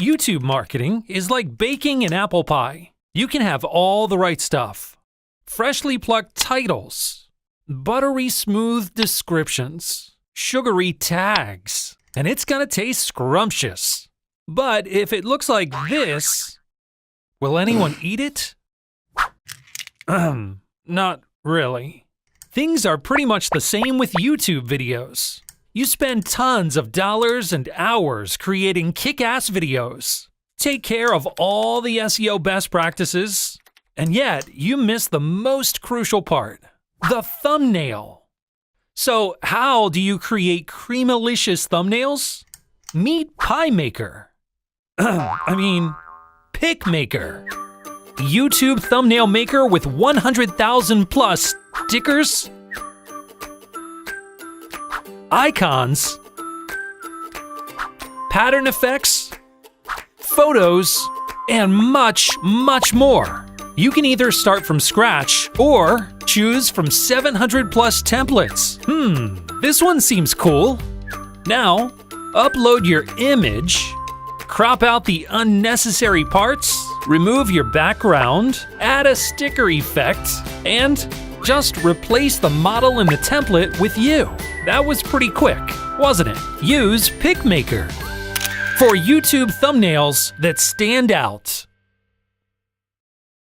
YouTube marketing is like baking an apple pie. You can have all the right stuff. Freshly plucked titles, buttery smooth descriptions, sugary tags, and it's gonna taste scrumptious. But if it looks like this, will anyone eat it? Not really. Things are pretty much the same with YouTube videos. You spend tons of dollars and hours creating kick-ass videos. Take care of all the SEO best practices, and yet you miss the most crucial part, the thumbnail. So how do you create creamalicious thumbnails? Meet Picmaker. Picmaker. YouTube thumbnail maker with 100,000 plus stickers, icons, pattern effects, photos, and much, much more. You can either start from scratch or choose from 700 plus templates. This one seems cool. Now, upload your image, crop out the unnecessary parts, remove your background, add a sticker effect, and just replace the model in the template with you. That was pretty quick, wasn't it? Use Picmaker for YouTube thumbnails that stand out.